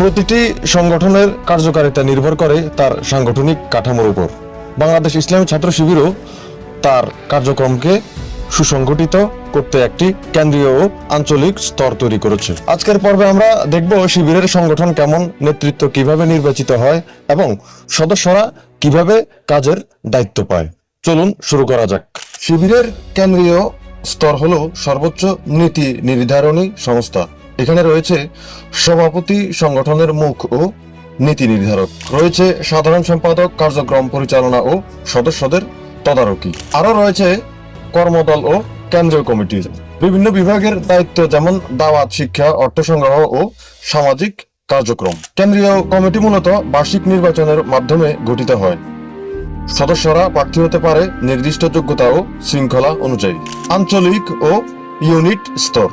প্রতিটি সংগঠনের কার্যকারিতা নির্ভর করে তার সাংগঠনিক কাঠামোর উপর। বাংলাদেশ ইসলামী ছাত্র শিবিরও তার কার্যক্রমকে সুসংগঠিত করতে একটি কেন্দ্রীয় ও আঞ্চলিক স্তর তৈরি করেছে। আজকের পর্বে আমরা দেখব শিবিরের সংগঠন কেমন, নেতৃত্ব কিভাবে নির্বাচিত হয় এবং সদস্যরা কিভাবে কাজের দায়িত্ব পায়। চলুন শুরু করা যাক। শিবিরের কেন্দ্রীয় স্তর হলো সর্বোচ্চ নীতি নির্ধারণী সংস্থা। এখানে রয়েছে সভাপতি, সংগঠনের মুখ ও নীতি নির্ধারক, রয়েছে সাধারণ সম্পাদক, কার্যক্রম পরিচালনা ও সদস্যদের তদারকি। আরো রয়েছে কর্মদল ও কেন্দ্রীয় কমিটি। বিভিন্ন বিভাগের দায়িত্ব যেমন দাওয়াত, শিক্ষা, অর্থ সংগ্রহ ও সামাজিক কার্যক্রম। কেন্দ্রীয় কমিটি মূলত বার্ষিক নির্বাচনের মাধ্যমে গঠিত হয়। সদস্যরা প্রার্থী হতে পারে নির্দিষ্ট যোগ্যতা ও শৃঙ্খলা অনুযায়ী। আঞ্চলিক ও ইউনিট স্তর।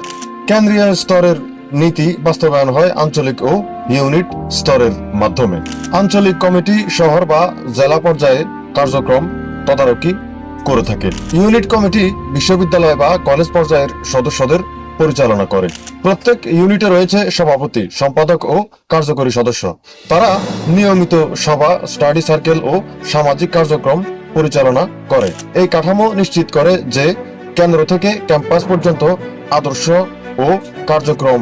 কেন্দ্রীয় স্তরের নীতি বাস্তবায়ন হয় আঞ্চলিক ও ইউনিট স্তরের মাধ্যমে। আঞ্চলিক কমিটি শহর বা জেলা পর্যায়ে কার্যক্রম তদারকি করে থাকে। ইউনিট কমিটি বিশ্ববিদ্যালয় বা কলেজ পর্যায়ের সদস্যদের পরিচালনা করে। প্রত্যেক ইউনিটে রয়েছে সভাপতি, সম্পাদক ও কার্যকরী সদস্য। তারা নিয়মিত সভা, স্টাডি সার্কেল ও সামাজিক কার্যক্রম পরিচালনা করে। এই কাঠামো নিশ্চিত করে যে কেন্দ্র থেকে ক্যাম্পাস পর্যন্ত আদর্শ ও কার্যক্রম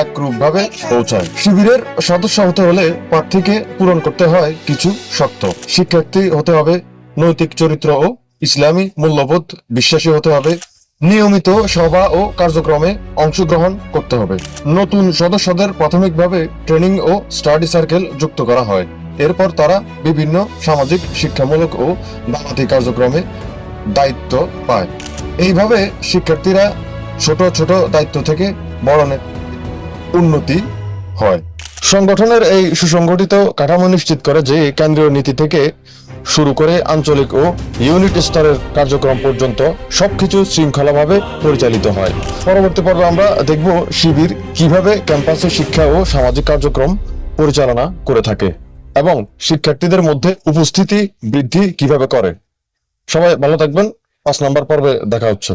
একরূপভাবে পৌঁছায়। শিবিরের সদস্য হতে হলে প্রার্থীকে পূরণ করতে হয় কিছু শর্ত। শিক্ষার্থী হতে হবে, নৈতিক চরিত্র ও ইসলামী মূল্যবোধ বিশ্বাসী হতে হবে, নিয়মিত সভা ও কার্যক্রমে অংশগ্রহণ করতে হবে। নতুন সদস্যদের প্রাথমিকভাবে ট্রেনিং ও স্টাডি সার্কেল যুক্ত করা হয়। এরপর তারা বিভিন্ন সামাজিক, শিক্ষামূলক ও দাওয়াতি কার্যক্রমে দায়িত্ব পায়। এইভাবে শিক্ষার্থীরা ছোট ছোট দায়িত্ব থেকে বড় উন্নতি হয়। সংগঠনের এই সুসংগঠিত কাঠামো নিশ্চিত করে যে কেন্দ্রীয় নীতি থেকে শুরু করে আঞ্চলিক ও ইউনিট স্তরের কার্যক্রম পর্যন্ত সবকিছু শৃঙ্খলাভাবে পরিচালিত হয়। পরবর্তী পর্বে আমরা দেখব শিবির কিভাবে ক্যাম্পাসে শিক্ষা ও সামাজিক কার্যক্রম পরিচালনা করে থাকে এবং শিক্ষার্থীদের মধ্যে উপস্থিতি বৃদ্ধি কিভাবে করে। সবাই ভালো থাকবেন। 5 নম্বর পর্বে দেখা হচ্ছে।